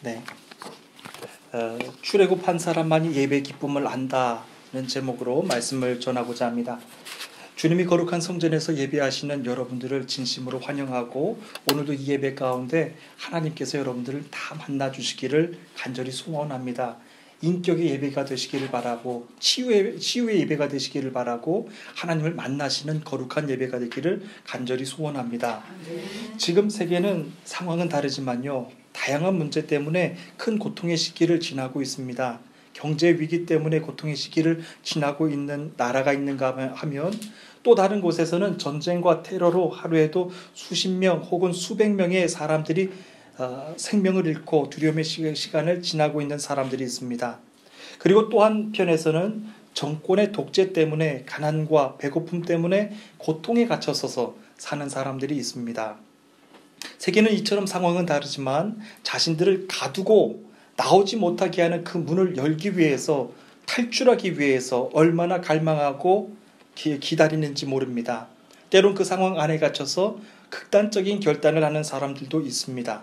네. 출애굽한 사람만이 예배 기쁨을 안다는 제목으로 말씀을 전하고자 합니다. 주님이 거룩한 성전에서 예배하시는 여러분들을 진심으로 환영하고 오늘도 이 예배 가운데 하나님께서 여러분들을 다 만나 주시기를 간절히 소원합니다. 인격의 예배가 되시기를 바라고 치유의 예배가 되시기를 바라고 하나님을 만나시는 거룩한 예배가 되기를 간절히 소원합니다. 지금 세계는 상황은 다르지만요, 다양한 문제 때문에 큰 고통의 시기를 지나고 있습니다. 경제 위기 때문에 고통의 시기를 지나고 있는 나라가 있는가 하면 또 다른 곳에서는 전쟁과 테러로 하루에도 수십 명 혹은 수백 명의 사람들이 생명을 잃고 두려움의 시간을 지나고 있는 사람들이 있습니다. 그리고 또 한편에서는 정권의 독재 때문에 가난과 배고픔 때문에 고통에 갇혀서 사는 사람들이 있습니다. 세계는 이처럼 상황은 다르지만 자신들을 가두고 나오지 못하게 하는 그 문을 열기 위해서, 탈출하기 위해서 얼마나 갈망하고 기다리는지 모릅니다. 때론 그 상황 안에 갇혀서 극단적인 결단을 하는 사람들도 있습니다.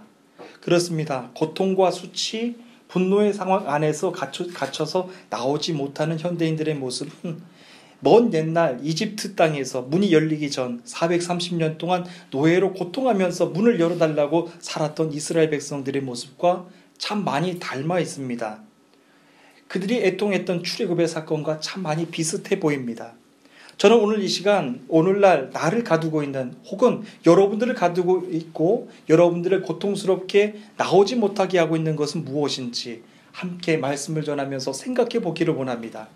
그렇습니다. 고통과 수치, 분노의 상황 안에서 갇혀서 나오지 못하는 현대인들의 모습은 먼 옛날 이집트 땅에서 문이 열리기 전 430년 동안 노예로 고통하면서 문을 열어달라고 살았던 이스라엘 백성들의 모습과 참 많이 닮아 있습니다. 그들이 애통했던 출애굽의 사건과 참 많이 비슷해 보입니다. 저는 오늘 이 시간, 오늘날 나를 가두고 있는 혹은 여러분들을 가두고 있고 여러분들을 고통스럽게 나오지 못하게 하고 있는 것은 무엇인지 함께 말씀을 전하면서 생각해 보기를 원합니다.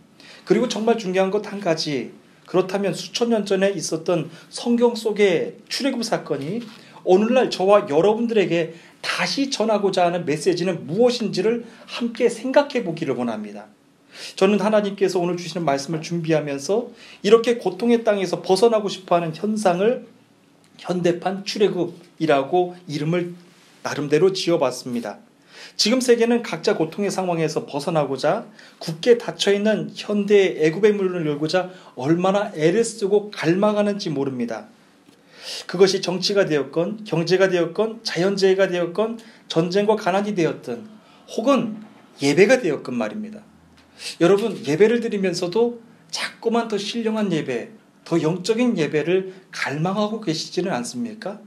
그리고 정말 중요한 것 한 가지, 그렇다면 수천 년 전에 있었던 성경 속의 출애굽 사건이 오늘날 저와 여러분들에게 다시 전하고자 하는 메시지는 무엇인지를 함께 생각해 보기를 원합니다. 저는 하나님께서 오늘 주시는 말씀을 준비하면서 이렇게 고통의 땅에서 벗어나고 싶어하는 현상을 현대판 출애굽이라고 이름을 나름대로 지어봤습니다. 지금 세계는 각자 고통의 상황에서 벗어나고자 굳게 닫혀있는 현대의 애굽의 문을 열고자 얼마나 애를 쓰고 갈망하는지 모릅니다. 그것이 정치가 되었건 경제가 되었건 자연재해가 되었건 전쟁과 가난이 되었든 혹은 예배가 되었건 말입니다. 여러분, 예배를 드리면서도 자꾸만 더 신령한 예배, 더 영적인 예배를 갈망하고 계시지는 않습니까?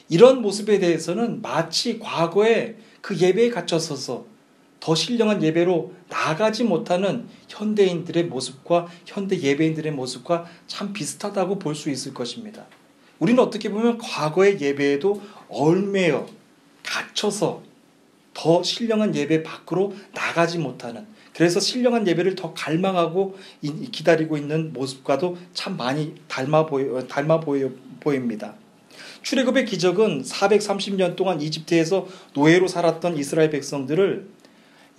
이런 모습에 대해서는 마치 과거에 그 예배에 갇혀서서 더 신령한 예배로 나아가지 못하는 현대인들의 모습과 현대 예배인들의 모습과 참 비슷하다고 볼 수 있을 것입니다. 우리는 어떻게 보면 과거의 예배에도 얽매여 갇혀서 더 신령한 예배 밖으로 나가지 못하는, 그래서 신령한 예배를 더 갈망하고 기다리고 있는 모습과도 참 많이 닮아 보입니다. 출애굽의 기적은 430년 동안 이집트에서 노예로 살았던 이스라엘 백성들을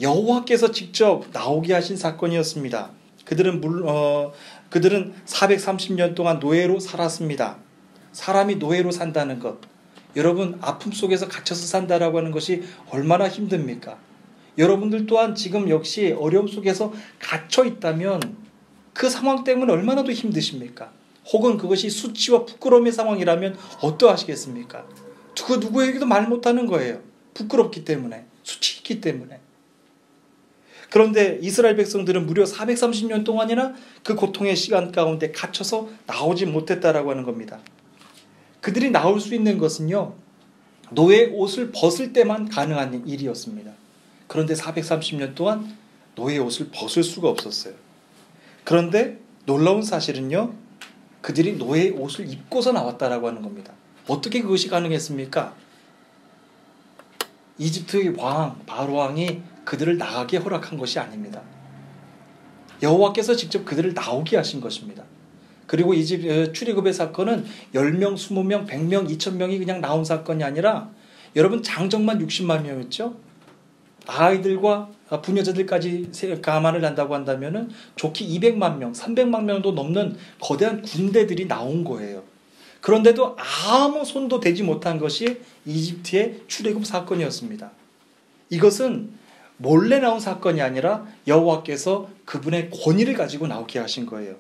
여호와께서 직접 나오게 하신 사건이었습니다. 그들은 430년 동안 노예로 살았습니다. 사람이 노예로 산다는 것, 여러분, 아픔 속에서 갇혀서 산다라고 하는 것이 얼마나 힘듭니까? 여러분들 또한 지금 역시 어려움 속에서 갇혀 있다면 그 상황 때문에 얼마나 더 힘드십니까? 혹은 그것이 수치와 부끄러움의 상황이라면 어떠하시겠습니까? 그 누구에게도 말 못하는 거예요. 부끄럽기 때문에, 수치 있기 때문에. 그런데 이스라엘 백성들은 무려 430년 동안이나 그 고통의 시간 가운데 갇혀서 나오지 못했다라고 하는 겁니다. 그들이 나올 수 있는 것은요, 노예 옷을 벗을 때만 가능한 일이었습니다. 그런데 430년 동안 노예 옷을 벗을 수가 없었어요. 그런데 놀라운 사실은요, 그들이 노예 옷을 입고서 나왔다라고 하는 겁니다. 어떻게 그것이 가능했습니까? 이집트의 바로 왕이 그들을 나가게 허락한 것이 아닙니다. 여호와께서 직접 그들을 나오게 하신 것입니다. 그리고 출애굽의 사건은 10명, 20명, 100명, 2000명이 그냥 나온 사건이 아니라 여러분, 장정만 60만 명이었죠. 아이들과 부녀자들까지 감안을 한다고 한다면 좋게 200만 명, 300만 명도 넘는 거대한 군대들이 나온 거예요. 그런데도 아무 손도 대지 못한 것이 이집트의 출애굽 사건이었습니다. 이것은 몰래 나온 사건이 아니라 여호와께서 그분의 권위를 가지고 나오게 하신 거예요.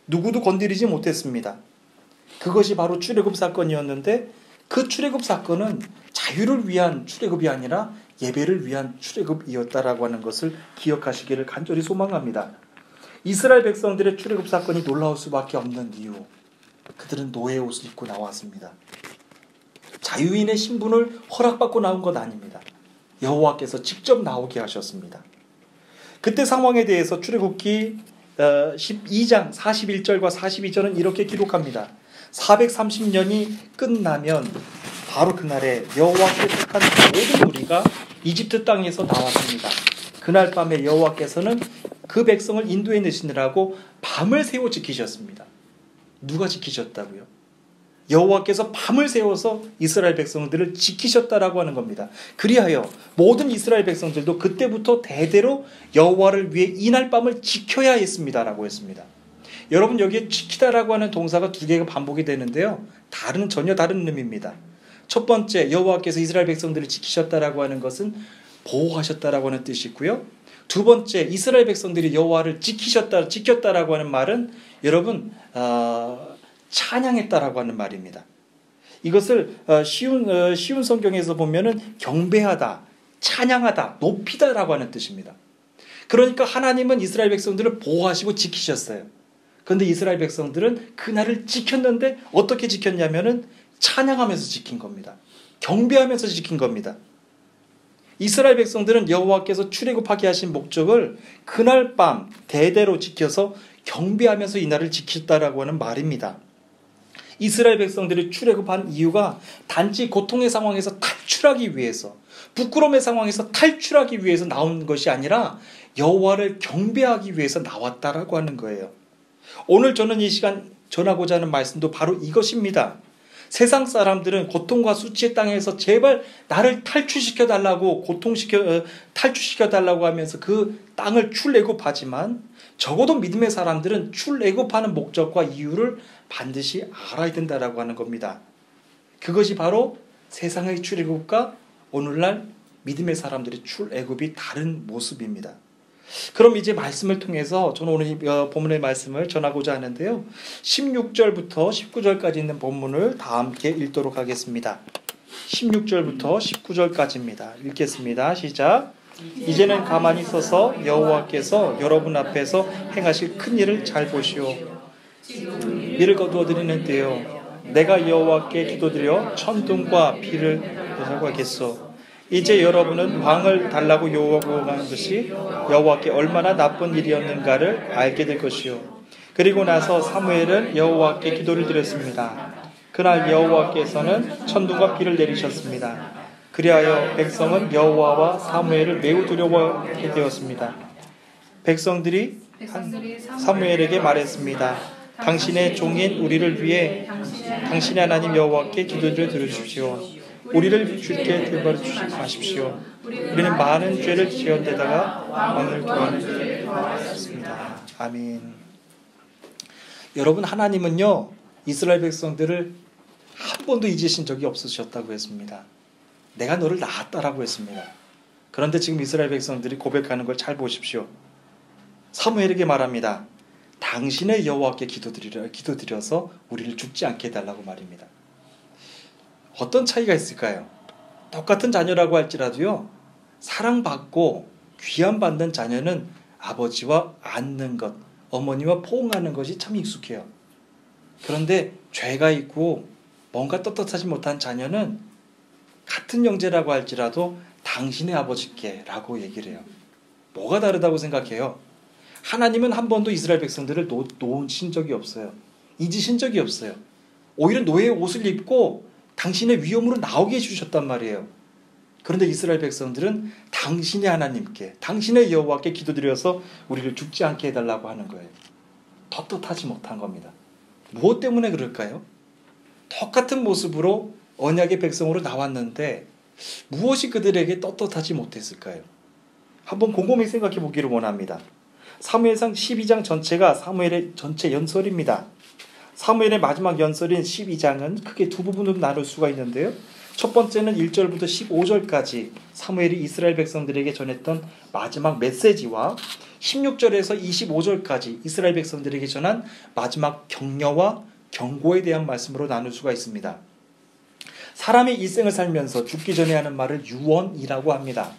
누구도 건드리지 못했습니다. 그것이 바로 출애굽 사건이었는데 그 출애굽 사건은 자유를 위한 출애굽이 아니라 예배를 위한 출애굽이었다라고 하는 것을 기억하시기를 간절히 소망합니다. 이스라엘 백성들의 출애굽 사건이 놀라울 수밖에 없는 이유, 그들은 노예의 옷을 입고 나왔습니다. 자유인의 신분을 허락받고 나온 것 아닙니다. 여호와께서 직접 나오게 하셨습니다. 그때 상황에 대해서 출애굽기 12장 41절과 42절은 이렇게 기록합니다. 430년이 끝나면 바로 그날에 여호와께 택한 모든 무리가 이집트 땅에서 나왔습니다. 그날 밤에 여호와께서는 그 백성을 인도해 내시느라고 밤을 새워 지키셨습니다. 누가 지키셨다고요? 여호와께서 밤을 새워서 이스라엘 백성들을 지키셨다라고 하는 겁니다. 그리하여 모든 이스라엘 백성들도 그때부터 대대로 여호와를 위해 이날 밤을 지켜야 했습니다라고 했습니다. 여러분, 여기에 지키다라고 하는 동사가 두 개가 반복이 되는데요. 전혀 다른 의미입니다. 첫 번째, 여호와께서 이스라엘 백성들을 지키셨다라고 하는 것은 보호하셨다라고 하는 뜻이고요. 두 번째, 이스라엘 백성들이 여호와를 지켰다라고 하는 말은 여러분 찬양했다라고 하는 말입니다. 이것을 쉬운 성경에서 보면은 경배하다, 찬양하다, 높이다라고 하는 뜻입니다. 그러니까 하나님은 이스라엘 백성들을 보호하시고 지키셨어요. 그런데 이스라엘 백성들은 그날을 지켰는데 어떻게 지켰냐면은 찬양하면서 지킨 겁니다. 경배하면서 지킨 겁니다. 이스라엘 백성들은 여호와께서 출애굽하게 하신 목적을 그날 밤 대대로 지켜서 경배하면서 이날을 지켰다라고 하는 말입니다. 이스라엘 백성들이 출애굽한 이유가 단지 고통의 상황에서 탈출하기 위해서, 부끄러움의 상황에서 탈출하기 위해서 나온 것이 아니라 여호와를 경배하기 위해서 나왔다라고 하는 거예요. 오늘 저는 이 시간 전하고자 하는 말씀도 바로 이것입니다. 세상 사람들은 고통과 수치의 땅에서 제발 나를 탈출시켜달라고 탈출시켜달라고 하면서 그 땅을 출애굽하지만 적어도 믿음의 사람들은 출애굽하는 목적과 이유를 반드시 알아야 된다라고 하는 겁니다. 그것이 바로 세상의 출애굽과 오늘날 믿음의 사람들의 출애굽이 다른 모습입니다. 그럼 이제 말씀을 통해서 저는 오늘 본문의 말씀을 전하고자 하는데요. 16절부터 19절까지 있는 본문을 다 함께 읽도록 하겠습니다. 16절부터 19절까지입니다. 읽겠습니다. 시작. 이제는 가만히 서서 여호와께서 여러분 앞에서 행하실 큰 일을 잘 보시오. 비를 거두어드리는 때요, 내가 여호와께 기도드려 천둥과 비를 보자고 하겠소. 이제 여러분은 왕을 달라고 요구하는 것이 여호와께 얼마나 나쁜 일이었는가를 알게 될 것이요. 그리고 나서 사무엘은 여호와께 기도를 드렸습니다. 그날 여호와께서는 천둥과 비를 내리셨습니다. 그리하여 백성은 여호와와 사무엘을 매우 두려워하게 되었습니다. 백성들이 사무엘에게 말했습니다. 당신의 종인 우리를 위해 당신의 하나님 여호와께 기도를 들으십시오. 우리를 주께 들어 주시지 마십시오. 우리는 많은 죄를 지은 데다가 왕을 교하는 죄를 받았습니다. 아멘. 여러분, 하나님은요 이스라엘 백성들을 한 번도 잊으신 적이 없으셨다고 했습니다. 내가 너를 낳았다라고 했습니다. 그런데 지금 이스라엘 백성들이 고백하는 걸 잘 보십시오. 사무엘에게 말합니다. 당신의 여호와께 기도드려서 우리를 죽지 않게 해달라고 말입니다. 어떤 차이가 있을까요? 똑같은 자녀라고 할지라도요, 사랑받고 귀함받는 자녀는 아버지와 안는 것, 어머니와 포옹하는 것이 참 익숙해요. 그런데 죄가 있고 뭔가 떳떳하지 못한 자녀는 같은 형제라고 할지라도 당신의 아버지께 라고 얘기를 해요. 뭐가 다르다고 생각해요? 하나님은 한 번도 이스라엘 백성들을 놓으신 적이 없어요. 잊으신 적이 없어요. 오히려 노예의 옷을 입고 당신의 위엄으로 나오게 해주셨단 말이에요. 그런데 이스라엘 백성들은 당신의 하나님께, 당신의 여호와께 기도드려서 우리를 죽지 않게 해달라고 하는 거예요. 떳떳하지 못한 겁니다. 무엇 때문에 그럴까요? 똑같은 모습으로 언약의 백성으로 나왔는데 무엇이 그들에게 떳떳하지 못했을까요? 한번 곰곰이 생각해 보기를 원합니다. 사무엘상 12장 전체가 사무엘의 전체 연설입니다. 사무엘의 마지막 연설인 12장은 크게 두 부분으로 나눌 수가 있는데요. 첫 번째는 1절부터 15절까지 사무엘이 이스라엘 백성들에게 전했던 마지막 메시지와 16절에서 25절까지 이스라엘 백성들에게 전한 마지막 격려와 경고에 대한 말씀으로 나눌 수가 있습니다. 사람이 일생을 살면서 죽기 전에 하는 말을 유언이라고 합니다.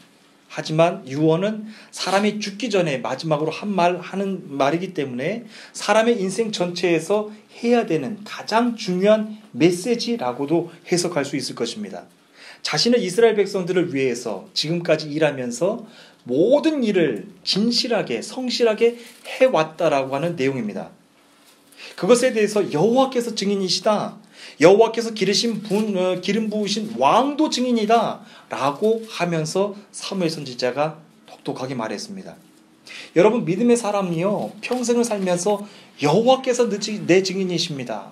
하지만 유언은 사람이 죽기 전에 마지막으로 하는 말이기 때문에 사람의 인생 전체에서 해야 되는 가장 중요한 메시지라고도 해석할 수 있을 것입니다. 자신의 이스라엘 백성들을 위해서 지금까지 일하면서 모든 일을 진실하게 성실하게 해왔다라고 하는 내용입니다. 그것에 대해서 여호와께서 증인이시다. 여호와께서 기름 부으신 왕도 증인이다 라고 하면서 사무엘 선지자가 독특하게 말했습니다. 여러분, 믿음의 사람이요 평생을 살면서 여호와께서 내 증인이십니다,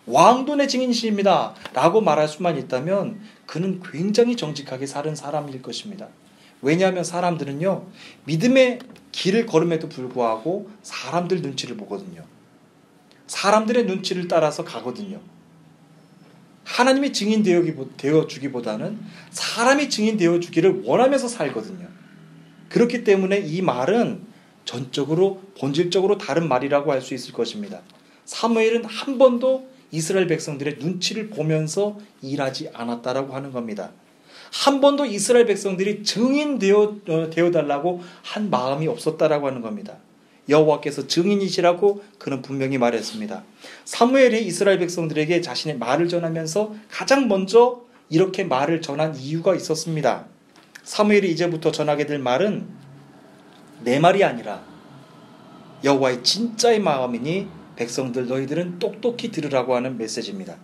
왕도 내 증인이십니다 라고 말할 수만 있다면 그는 굉장히 정직하게 사는 사람일 것입니다. 왜냐하면 사람들은요 믿음의 길을 걸음에도 불구하고 사람들 눈치를 보거든요. 사람들의 눈치를 따라서 가거든요. 하나님이 증인 되어주기보다는 사람이 증인 되어주기를 원하면서 살거든요. 그렇기 때문에 이 말은 전적으로 본질적으로 다른 말이라고 할 수 있을 것입니다. 사무엘은 한 번도 이스라엘 백성들의 눈치를 보면서 일하지 않았다라고 하는 겁니다. 한 번도 이스라엘 백성들이 증인 되어달라고 한 마음이 없었다라고 하는 겁니다. 여호와께서 증인이시라고 그는 분명히 말했습니다. 사무엘이 이스라엘 백성들에게 자신의 말을 전하면서 가장 먼저 이렇게 말을 전한 이유가 있었습니다. 사무엘이 이제부터 전하게 될 말은 내 말이 아니라 여호와의 진짜의 마음이니 백성들 너희들은 똑똑히 들으라고 하는 메시지입니다.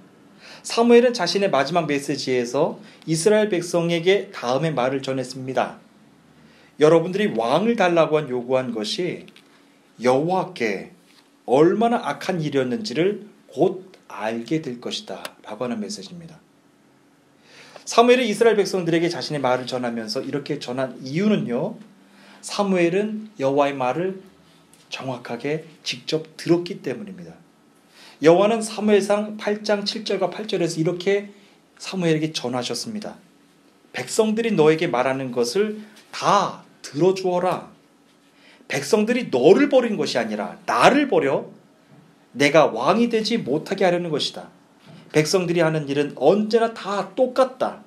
사무엘은 자신의 마지막 메시지에서 이스라엘 백성에게 다음의 말을 전했습니다. 여러분들이 왕을 달라고 요구한 것이 여호와께 얼마나 악한 일이었는지를 곧 알게 될 것이다 라고 하는 메시지입니다. 사무엘이 이스라엘 백성들에게 자신의 말을 전하면서 이렇게 전한 이유는요, 사무엘은 여호와의 말을 정확하게 직접 들었기 때문입니다. 여호와는 사무엘상 8장 7절과 8절에서 이렇게 사무엘에게 전하셨습니다. 백성들이 너에게 말하는 것을 다 들어주어라. 백성들이 너를 버린 것이 아니라 나를 버려 내가 왕이 되지 못하게 하려는 것이다. 백성들이 하는 일은 언제나 다 똑같다.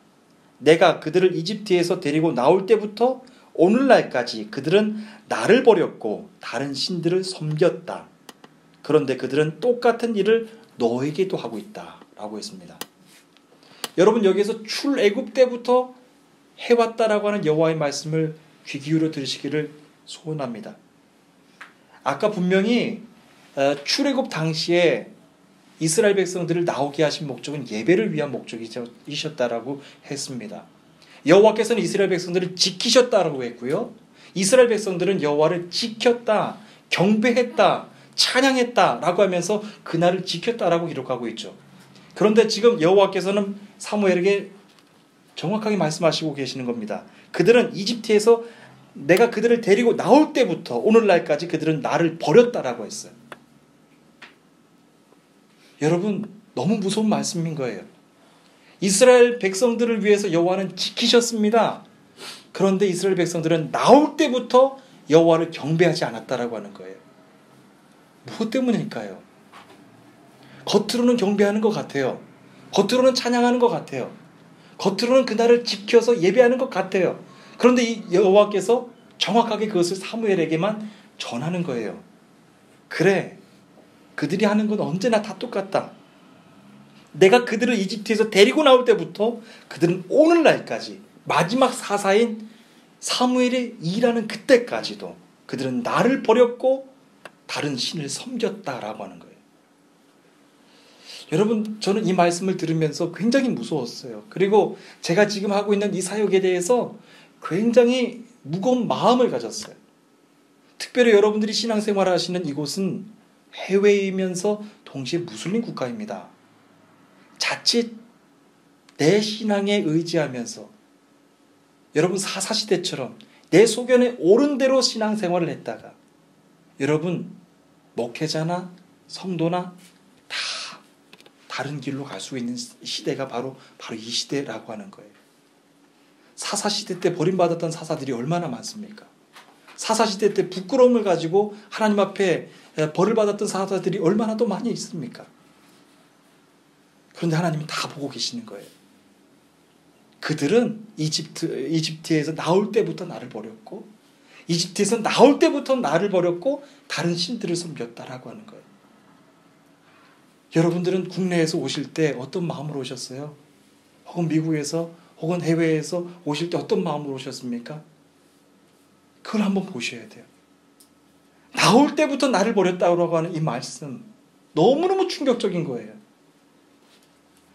내가 그들을 이집트에서 데리고 나올 때부터 오늘날까지 그들은 나를 버렸고 다른 신들을 섬겼다. 그런데 그들은 똑같은 일을 너에게도 하고 있다 라고 했습니다. 여러분, 여기에서 출애굽 때부터 해왔다라고 하는 여호와의 말씀을 귀 기울여 들으시기를 소원합니다. 아까 분명히 출애굽 당시에 이스라엘 백성들을 나오게 하신 목적은 예배를 위한 목적이셨다라고 했습니다. 여호와께서는 이스라엘 백성들을 지키셨다라고 했고요. 이스라엘 백성들은 여호와를 지켰다, 경배했다, 찬양했다라고 하면서 그날을 지켰다라고 기록하고 있죠. 그런데 지금 여호와께서는 사무엘에게 정확하게 말씀하시고 계시는 겁니다. 그들은 이집트에서 내가 그들을 데리고 나올 때부터 오늘날까지 그들은 나를 버렸다라고 했어요. 여러분, 너무 무서운 말씀인 거예요. 이스라엘 백성들을 위해서 여호와는 지키셨습니다. 그런데 이스라엘 백성들은 나올 때부터 여호와를 경배하지 않았다라고 하는 거예요. 무엇 때문일까요? 겉으로는 경배하는 것 같아요. 겉으로는 찬양하는 것 같아요. 겉으로는 그날을 지켜서 예배하는 것 같아요. 그런데 이 여호와께서 정확하게 그것을 사무엘에게만 전하는 거예요. 그래, 그들이 하는 건 언제나 다 똑같다. 내가 그들을 이집트에서 데리고 나올 때부터 그들은 오늘날까지 마지막 사사인 사무엘이 일하는 그때까지도 그들은 나를 버렸고 다른 신을 섬겼다라고 하는 거예요. 여러분, 저는 이 말씀을 들으면서 굉장히 무서웠어요. 그리고 제가 지금 하고 있는 이 사역에 대해서 굉장히 무거운 마음을 가졌어요. 특별히 여러분들이 신앙생활을 하시는 이곳은 해외이면서 동시에 무슬림 국가입니다. 자칫 내 신앙에 의지하면서 여러분 사사시대처럼 내 소견에 옳은 대로 신앙생활을 했다가 여러분 목회자나 성도나 다 다른 길로 갈 수 있는 시대가 바로 이 시대라고 하는 거예요. 사사시대 때 버림받았던 사사들이 얼마나 많습니까? 사사시대 때 부끄러움을 가지고 하나님 앞에 벌을 받았던 사사들이 얼마나 더 많이 있습니까? 그런데 하나님은 다 보고 계시는 거예요. 그들은 이집트에서 나올 때부터 나를 버렸고 이집트에서 나올 때부터 나를 버렸고 다른 신들을 섬겼다라고 하는 거예요. 여러분들은 국내에서 오실 때 어떤 마음으로 오셨어요? 혹은 미국에서 혹은 해외에서 오실 때 어떤 마음으로 오셨습니까? 그걸 한번 보셔야 돼요. 나올 때부터 나를 버렸다고 하는 이 말씀 너무너무 충격적인 거예요.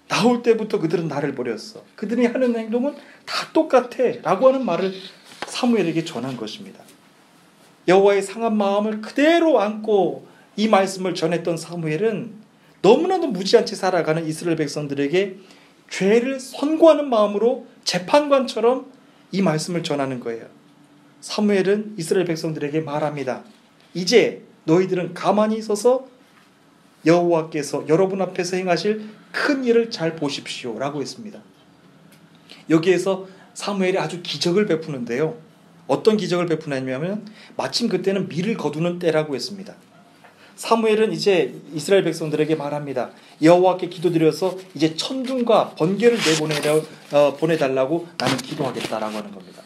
나올 때부터 그들은 나를 버렸어. 그들이 하는 행동은 다 똑같아 라고 하는 말을 사무엘에게 전한 것입니다. 여호와의 상한 마음을 그대로 안고 이 말씀을 전했던 사무엘은 너무나도 무지한 채 살아가는 이스라엘 백성들에게 죄를 선고하는 마음으로 재판관처럼 이 말씀을 전하는 거예요. 사무엘은 이스라엘 백성들에게 말합니다. 이제 너희들은 가만히 있어서 여호와께서 여러분 앞에서 행하실 큰 일을 잘 보십시오 라고 했습니다. 여기에서 사무엘이 아주 기적을 베푸는데요. 어떤 기적을 베푸냐면 마침 그때는 밀을 거두는 때라고 했습니다. 사무엘은 이제 이스라엘 백성들에게 말합니다. 여호와께 기도드려서 이제 천둥과 번개를 보내달라고 나는 기도하겠다라고 하는 겁니다.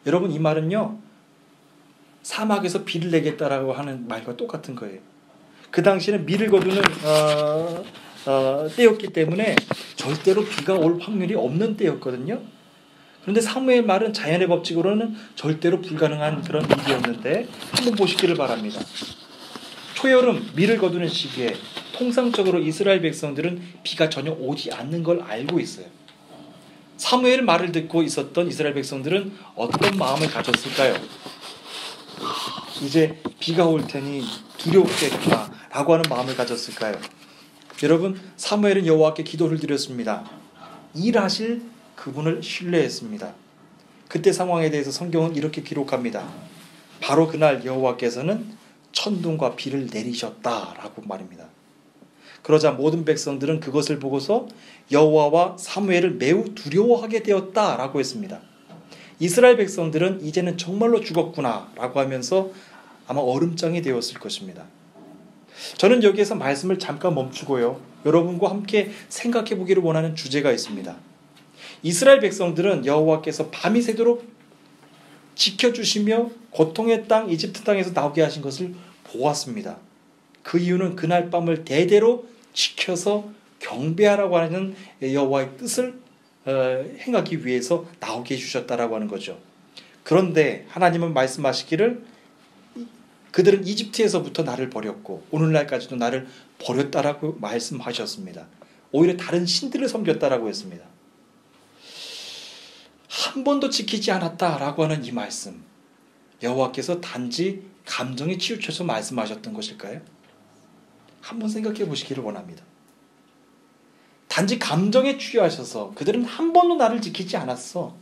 여러분 이 말은요. 사막에서 비를 내겠다라고 하는 말과 똑같은 거예요. 그 당시에는 밀을 거두는 때였기 때문에 절대로 비가 올 확률이 없는 때였거든요. 그런데 사무엘 말은 자연의 법칙으로는 절대로 불가능한 그런 일이었는데 한번 보시기를 바랍니다. 초여름 밀을 거두는 시기에 통상적으로 이스라엘 백성들은 비가 전혀 오지 않는 걸 알고 있어요. 사무엘 말을 듣고 있었던 이스라엘 백성들은 어떤 마음을 가졌을까요? 이제 비가 올 테니 두렵겠구나 라고 하는 마음을 가졌을까요? 여러분 사무엘은 여호와께 기도를 드렸습니다. 일하실 그분을 신뢰했습니다. 그때 상황에 대해서 성경은 이렇게 기록합니다. 바로 그날 여호와께서는 천둥과 비를 내리셨다라고 말입니다. 그러자 모든 백성들은 그것을 보고서 여호와와 사무엘을 매우 두려워하게 되었다라고 했습니다. 이스라엘 백성들은 이제는 정말로 죽었구나라고 하면서 아마 얼음장이 되었을 것입니다. 저는 여기에서 말씀을 잠깐 멈추고요. 여러분과 함께 생각해 보기를 원하는 주제가 있습니다. 이스라엘 백성들은 여호와께서 밤이 새도록 지켜주시며 고통의 땅 이집트 땅에서 나오게 하신 것을 보았습니다. 그 이유는 그날 밤을 대대로 지켜서 경배하라고 하는 여호와의 뜻을 행하기 위해서 나오게 해주셨다라고 하는 거죠. 그런데 하나님은 말씀하시기를 그들은 이집트에서부터 나를 버렸고 오늘날까지도 나를 버렸다라고 말씀하셨습니다. 오히려 다른 신들을 섬겼다라고 했습니다. 한 번도 지키지 않았다라고 하는 이 말씀, 여호와께서 단지 감정에 치우쳐서 말씀하셨던 것일까요? 한번 생각해 보시기를 원합니다. 단지 감정에 취하셔서 그들은 한 번도 나를 지키지 않았어,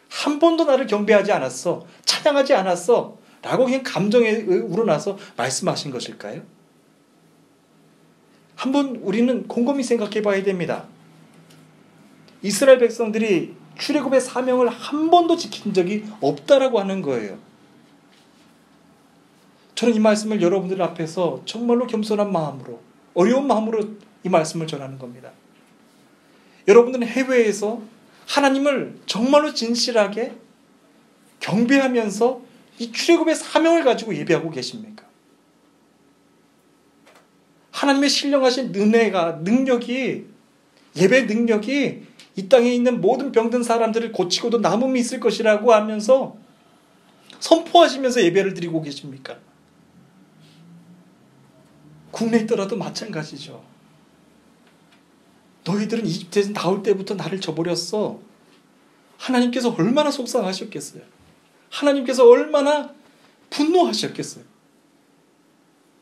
한 번도 나를 경배하지 않았어, 찬양하지 않았어 라고 그냥 감정에 우러나서 말씀하신 것일까요? 한번 우리는 곰곰이 생각해 봐야 됩니다. 이스라엘 백성들이 출애굽의 사명을 한 번도 지킨 적이 없다라고 하는 거예요. 저는 이 말씀을 여러분들 앞에서 정말로 겸손한 마음으로, 어려운 마음으로 이 말씀을 전하는 겁니다. 여러분들은 해외에서 하나님을 정말로 진실하게 경배하면서 이 출애굽의 사명을 가지고 예배하고 계십니까? 하나님의 신령하신 은혜가, 능력이, 예배 능력이 이 땅에 있는 모든 병든 사람들을 고치고도 남음이 있을 것이라고 하면서 선포하시면서 예배를 드리고 계십니까? 국내에 있더라도 마찬가지죠. 너희들은 이집트에서 나올 때부터 나를 저버렸어. 하나님께서 얼마나 속상하셨겠어요. 하나님께서 얼마나 분노하셨겠어요.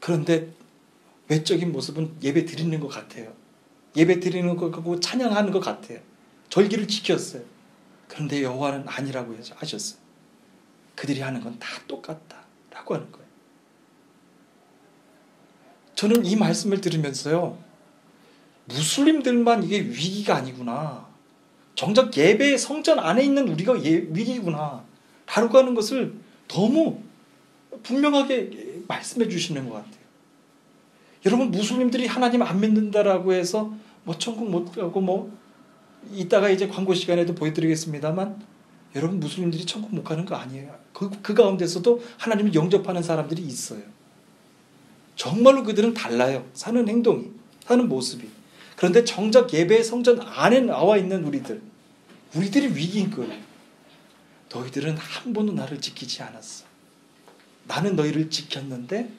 그런데 외적인 모습은 예배 드리는 것 같아요. 예배 드리는 것 같고 찬양하는 것 같아요. 절기를 지켰어요. 그런데 여호와는 아니라고 하셨어요. 그들이 하는 건 다 똑같다라고 하는 거예요. 저는 이 말씀을 들으면서요, 무슬림들만 이게 위기가 아니구나, 정작 예배의 성전 안에 있는 우리가 위기구나 라고 하는 것을 너무 분명하게 말씀해 주시는 것 같아요. 여러분, 무슬림들이 하나님 안 믿는다라고 해서 천국 못 가고 이따가 이제 광고 시간에도 보여드리겠습니다만 여러분 무슬림들이 천국 못 가는 거 아니에요. 그 가운데서도 하나님을 영접하는 사람들이 있어요. 정말로 그들은 달라요. 사는 행동이, 사는 모습이. 그런데 정작 예배 성전 안에 나와 있는 우리들이 위기인 거예요. 너희들은 한 번도 나를 지키지 않았어. 나는 너희를 지켰는데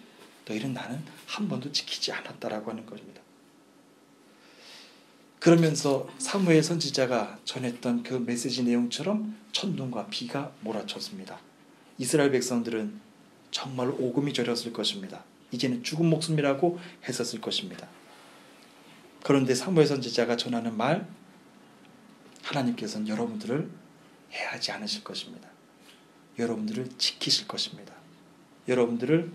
너희는 나는 한 번도 지키지 않았다라고 하는 겁니다. 그러면서 사무엘 선지자가 전했던 그 메시지 내용처럼 천둥과 비가 몰아쳤습니다. 이스라엘 백성들은 정말로 오금이 저렸을 것입니다. 이제는 죽은 목숨이라고 했었을 것입니다. 그런데 사무엘 선지자가 전하는 말, 하나님께서는 여러분들을 해하지 않으실 것입니다. 여러분들을 지키실 것입니다. 여러분들을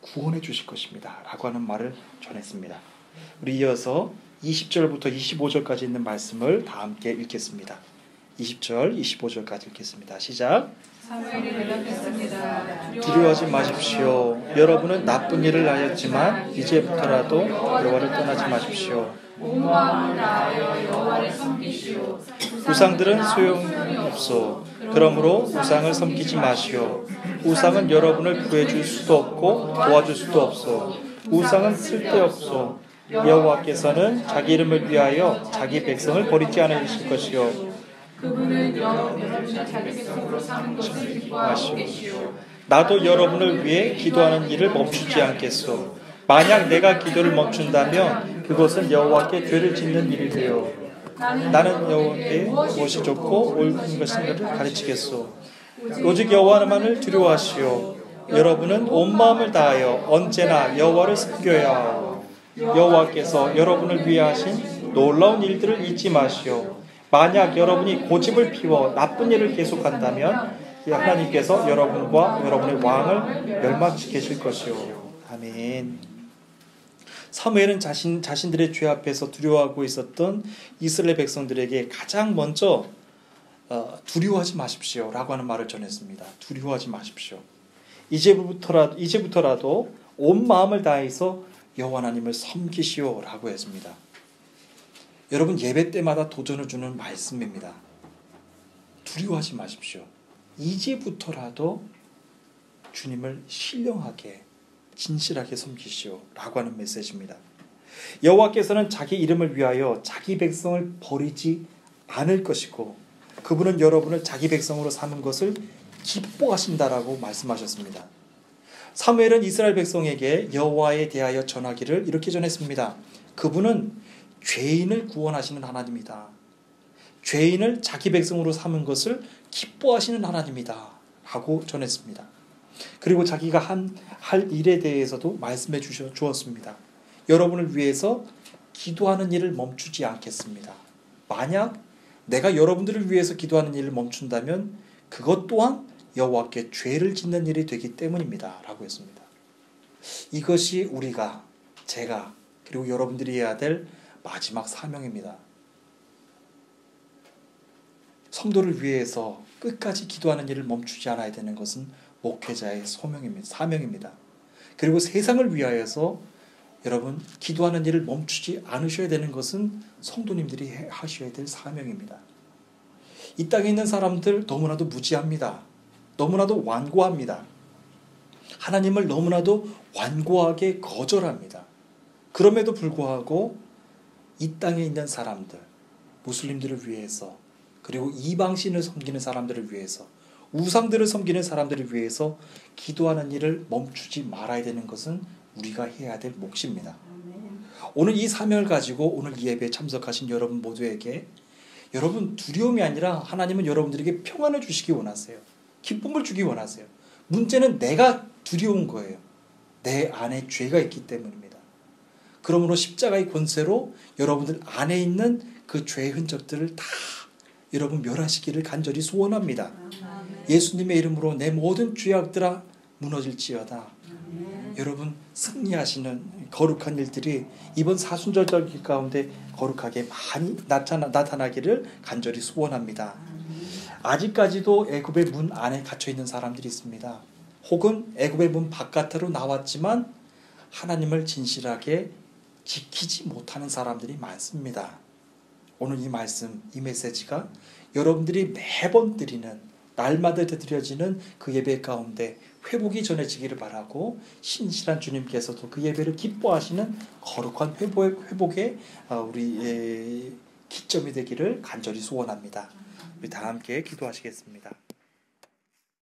구원해 주실 것입니다. 라고 하는 말을 전했습니다. 우리 이어서 20절부터 25절까지 있는 말씀을 다 함께 읽겠습니다. 20절, 25절까지 읽겠습니다. 시작. 사무엘이 대답했습니다. 두려워하지 마십시오. 여러분은 나쁜 일을 하였지만 이제부터라도 여호와를 떠나지 마십시오. 온 마음을 다하여 여호와를 섬기시오. 우상들은 소용없소. 그러므로 우상을 섬기지 마시오. 우상은 여러분을 구해줄 수도 없고 도와줄 수도 없소. 우상은 쓸데없소. 여호와께서는 자기 이름을 위하여 자기 백성을 버리지 않으실 것이요. 그분은 여러분이 자기 백성으로 사는 것을 기뻐하고 계시오. 나도 여러분을 위해 기도하는 일을 멈추지 않겠소. 만약 내가 기도를 멈춘다면 그것은 여호와께 죄를 짓는 일이 되어 나는 여호와께 무엇이 좋고 옳은 것인가를 가르치겠소. 오직 여호와만을 두려워하시오. 여러분은 온 마음을 다하여 언제나 여호와를 섬겨야 하오. 여호와께서 여러분을 위해 하신 놀라운 일들을 잊지 마시오. 만약 여러분이 고집을 피워 나쁜 일을 계속한다면 하나님께서 여러분과 여러분의 왕을 멸망시키실 것이오. 아멘. 사무엘은 자신들의 죄 앞에서 두려워하고 있었던 이스라엘 백성들에게 가장 먼저 두려워하지 마십시오 라고 하는 말을 전했습니다. 두려워하지 마십시오. 이제부터라도 온 마음을 다해서 여호와 하나님을 섬기시오 라고 했습니다. 여러분 예배 때마다 도전을 주는 말씀입니다. 두려워하지 마십시오. 이제부터라도 주님을 신령하게 진실하게 섬기시오 라고 하는 메시지입니다. 여호와께서는 자기 이름을 위하여 자기 백성을 버리지 않을 것이고 그분은 여러분을 자기 백성으로 삼은 것을 기뻐하신다라고 말씀하셨습니다. 사무엘은 이스라엘 백성에게 여호와에 대하여 전하기를 이렇게 전했습니다. 그분은 죄인을 구원하시는 하나님이다. 죄인을 자기 백성으로 삼은 것을 기뻐하시는 하나님이다 라고 전했습니다. 그리고 자기가 할 일에 대해서도 말씀해 주었습니다. 여러분을 위해서 기도하는 일을 멈추지 않겠습니다. 만약 내가 여러분들을 위해서 기도하는 일을 멈춘다면 그것 또한 여호와께 죄를 짓는 일이 되기 때문입니다 라고 했습니다. 이것이 제가 그리고 여러분들이 해야 될 마지막 사명입니다. 성도를 위해서 끝까지 기도하는 일을 멈추지 않아야 되는 것은 목회자의 사명입니다. 그리고 세상을 위하여서 여러분 기도하는 일을 멈추지 않으셔야 되는 것은 성도님들이 하셔야 될 사명입니다. 이 땅에 있는 사람들 너무나도 무지합니다. 너무나도 완고합니다. 하나님을 너무나도 완고하게 거절합니다. 그럼에도 불구하고 이 땅에 있는 사람들, 무슬림들을 위해서 그리고 이방신을 섬기는 사람들을 위해서 우상들을 섬기는 사람들을 위해서 기도하는 일을 멈추지 말아야 되는 것은 우리가 해야 될 몫입니다. 오늘 이 사명을 가지고 오늘 이 예배에 참석하신 여러분 모두에게 여러분 두려움이 아니라 하나님은 여러분들에게 평안을 주시기 원하세요. 기쁨을 주기 원하세요. 문제는 내가 두려운 거예요. 내 안에 죄가 있기 때문입니다. 그러므로 십자가의 권세로 여러분들 안에 있는 그 죄의 흔적들을 다 여러분 멸하시기를 간절히 소원합니다. 예수님의 이름으로 내 모든 죄악들아 무너질지어다. 여러분 승리하시는 거룩한 일들이 이번 사순절절 가운데 거룩하게 많이 나타나기를 간절히 소원합니다. 아직까지도 애굽의 문 안에 갇혀있는 사람들이 있습니다. 혹은 애굽의 문 바깥으로 나왔지만 하나님을 진실하게 지키지 못하는 사람들이 많습니다. 오늘 이 말씀, 이 메시지가 여러분들이 매번 드리는 날마다 드려지는 그 예배 가운데 회복이 전해지기를 바라고 신실한 주님께서도 그 예배를 기뻐하시는 거룩한 회복의 우리의 기점이 되기를 간절히 소원합니다. 우리 다 함께 기도하시겠습니다.